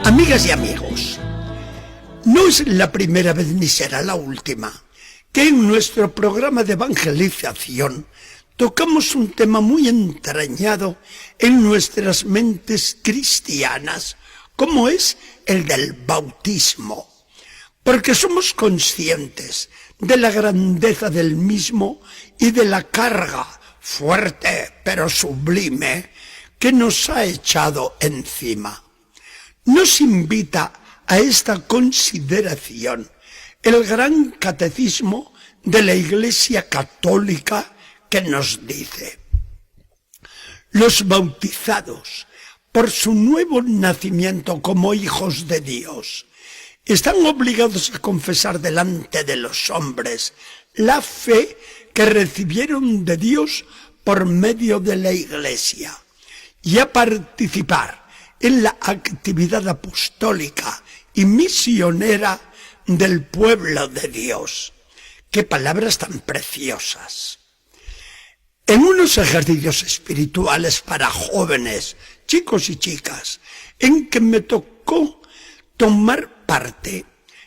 Amigas y amigos, no es la primera vez ni será la última que en nuestro programa de evangelización tocamos un tema muy entrañado en nuestras mentes cristianas, como es el del bautismo, porque somos conscientes de la grandeza del mismo y de la carga fuerte pero sublime que nos ha echado encima. Nos invita a esta consideración el gran catecismo de la Iglesia Católica, que nos dice: los bautizados por su nuevo nacimiento como hijos de Dios están obligados a confesar delante de los hombres la fe que recibieron de Dios por medio de la Iglesia y a participar en la actividad apostólica y misionera del pueblo de Dios. ¡Qué palabras tan preciosas! En unos ejercicios espirituales para jóvenes, chicos y chicas, en que me tocó tomar parte,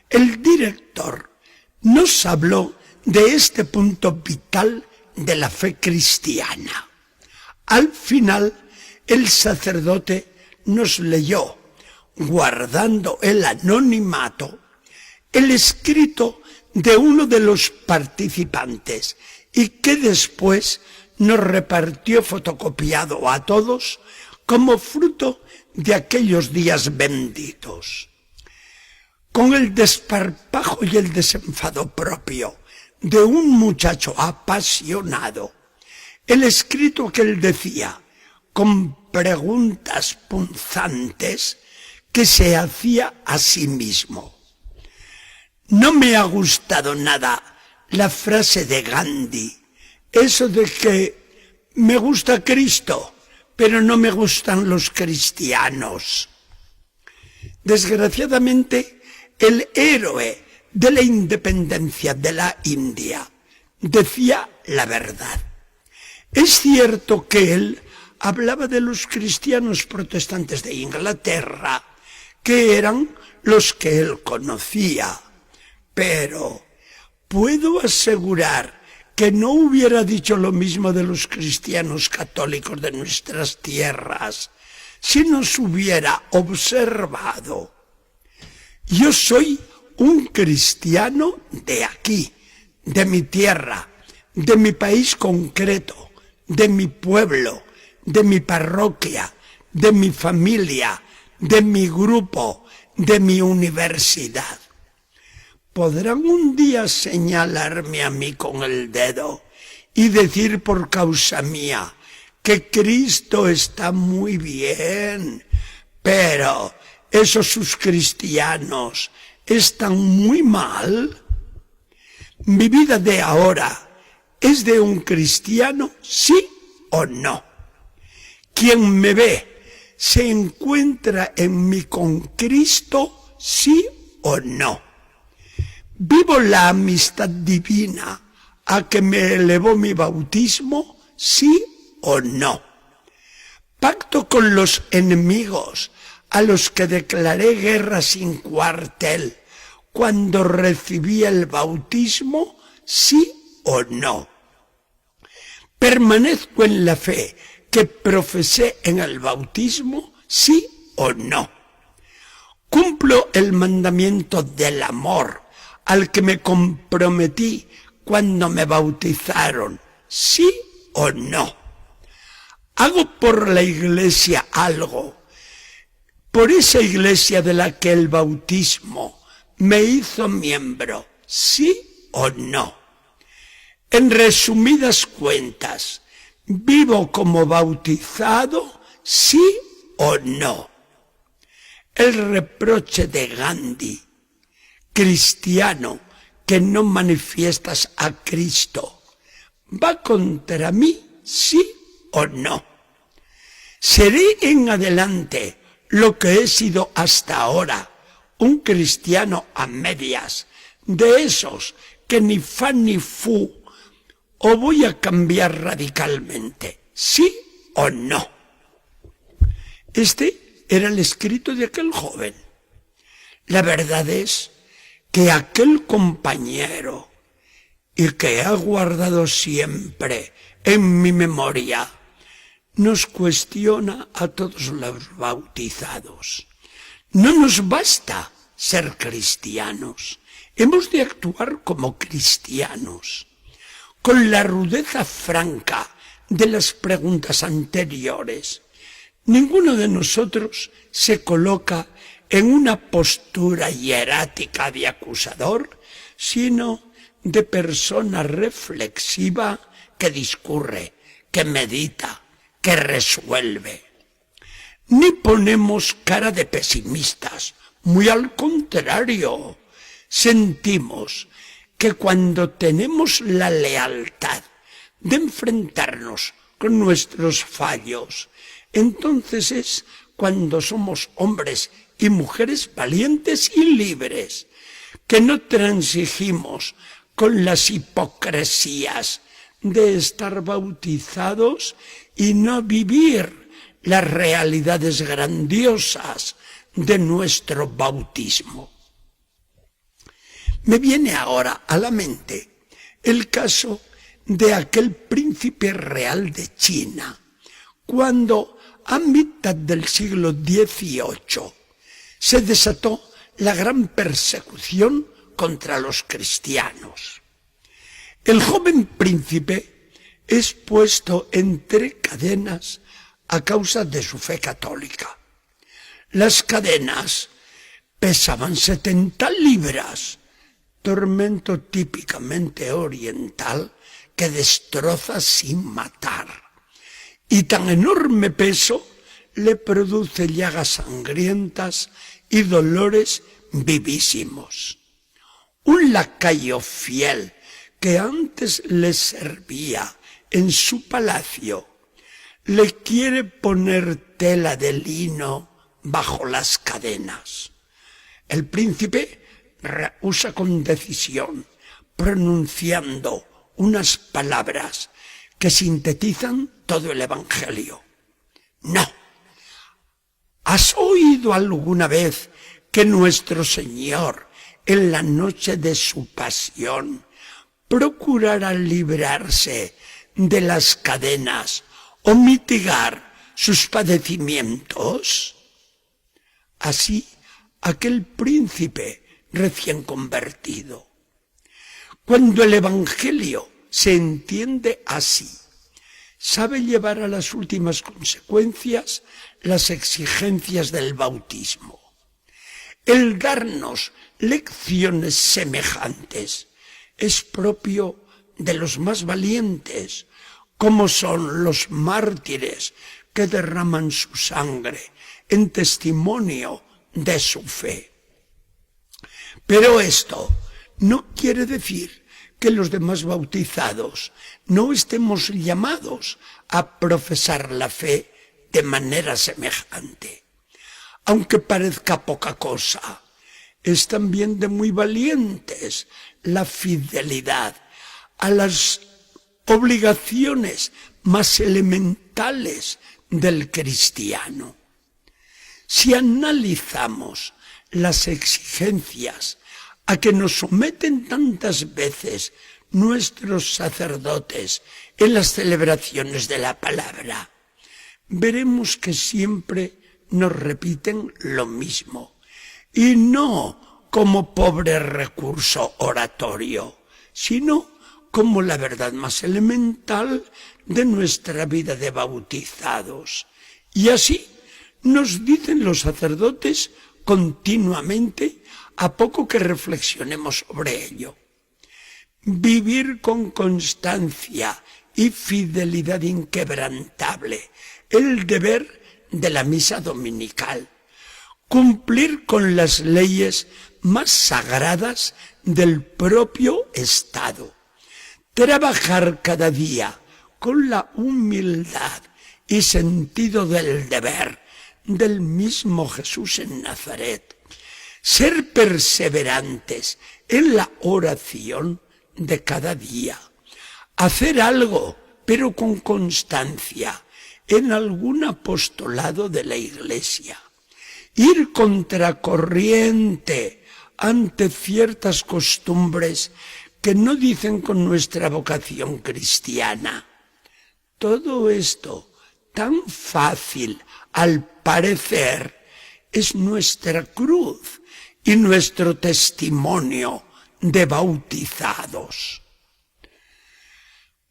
el director nos habló de este punto vital de la fe cristiana. Al final, el sacerdote nos leyó, guardando el anonimato, el escrito de uno de los participantes y que después nos repartió fotocopiado a todos como fruto de aquellos días benditos. Con el desparpajo y el desenfado propio de un muchacho apasionado, el escrito que él decía, con preguntas punzantes que se hacía a sí mismo. No me ha gustado nada la frase de Gandhi, eso de que me gusta Cristo, pero no me gustan los cristianos. Desgraciadamente, el héroe de la independencia de la India decía la verdad. Es cierto que él hablaba de los cristianos protestantes de Inglaterra, que eran los que él conocía, pero puedo asegurar que no hubiera dicho lo mismo de los cristianos católicos de nuestras tierras si nos hubiera observado. Yo soy un cristiano de aquí, de mi tierra, de mi país concreto, de mi pueblo, de mi parroquia, de mi familia, de mi grupo, de mi universidad. ¿Podrán un día señalarme a mí con el dedo y decir por causa mía que Cristo está muy bien, pero esos sus cristianos están muy mal? ¿Mi vida de ahora es de un cristiano, sí o no? Quien me ve se encuentra en mí con Cristo, sí o no. ¿Vivo la amistad divina a que me elevó mi bautismo, sí o no? ¿Pacto con los enemigos a los que declaré guerra sin cuartel cuando recibí el bautismo, sí o no? ¿Permanezco en la fe que profesé en el bautismo, sí o no? ¿Cumplo el mandamiento del amor al que me comprometí cuando me bautizaron, sí o no? ¿Hago por la Iglesia algo, por esa Iglesia de la que el bautismo me hizo miembro, sí o no? En resumidas cuentas, ¿vivo como bautizado, sí o no? El reproche de Gandhi: cristiano que no manifiestas a Cristo, ¿va contra mí, sí o no? ¿Seré en adelante lo que he sido hasta ahora, un cristiano a medias, de esos que ni fa ni fu, o voy a cambiar radicalmente, sí o no? Este era el escrito de aquel joven. La verdad es que aquel compañero y que he guardado siempre en mi memoria nos cuestiona a todos los bautizados. No nos basta ser cristianos, hemos de actuar como cristianos. Con la rudeza franca de las preguntas anteriores, ninguno de nosotros se coloca en una postura hierática de acusador, sino de persona reflexiva que discurre, que medita, que resuelve. Ni ponemos cara de pesimistas, muy al contrario, sentimos que cuando tenemos la lealtad de enfrentarnos con nuestros fallos, entonces es cuando somos hombres y mujeres valientes y libres, que no transigimos con las hipocresías de estar bautizados y no vivir las realidades grandiosas de nuestro bautismo. Me viene ahora a la mente el caso de aquel príncipe real de China, cuando a mitad del siglo XVIII se desató la gran persecución contra los cristianos. El joven príncipe es puesto entre cadenas a causa de su fe católica. Las cadenas pesaban 70 libras, tormento típicamente oriental que destroza sin matar. Y tan enorme peso le produce llagas sangrientas y dolores vivísimos. Un lacayo fiel que antes le servía en su palacio le quiere poner tela de lino bajo las cadenas. El príncipe rehúsa con decisión, pronunciando unas palabras que sintetizan todo el Evangelio. No. ¿Has oído alguna vez que nuestro Señor, en la noche de su pasión, procurará librarse de las cadenas o mitigar sus padecimientos? Así, aquel príncipe recién convertido. Cuando el Evangelio se entiende así, sabe llevar a las últimas consecuencias las exigencias del bautismo. El darnos lecciones semejantes es propio de los más valientes, como son los mártires que derraman su sangre en testimonio de su fe. Pero esto no quiere decir que los demás bautizados no estemos llamados a profesar la fe de manera semejante. Aunque parezca poca cosa, es también de muy valientes la fidelidad a las obligaciones más elementales del cristiano. Si analizamos las exigencias a que nos someten tantas veces nuestros sacerdotes en las celebraciones de la palabra, veremos que siempre nos repiten lo mismo, y no como pobre recurso oratorio, sino como la verdad más elemental de nuestra vida de bautizados. Y así nos dicen los sacerdotes continuamente, a poco que reflexionemos sobre ello. Vivir con constancia y fidelidad inquebrantable el deber de la misa dominical, cumplir con las leyes más sagradas del propio Estado, trabajar cada día con la humildad y sentido del deber del mismo Jesús en Nazaret, ser perseverantes en la oración de cada día, hacer algo, pero con constancia, en algún apostolado de la Iglesia, ir contracorriente ante ciertas costumbres que no dicen con nuestra vocación cristiana. Todo esto, tan fácil al parecer, es nuestra cruz y nuestro testimonio de bautizados.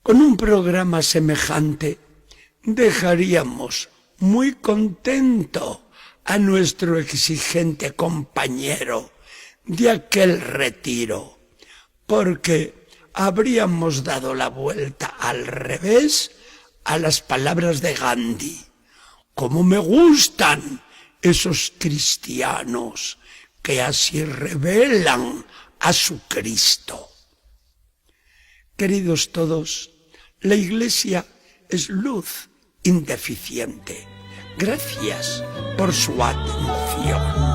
Con un programa semejante, dejaríamos muy contento a nuestro exigente compañero de aquel retiro, porque habríamos dado la vuelta al revés a las palabras de Gandhi. ¡Cómo me gustan esos cristianos que así revelan a su Cristo! Queridos todos, la Iglesia es luz indeficiente. Gracias por su atención.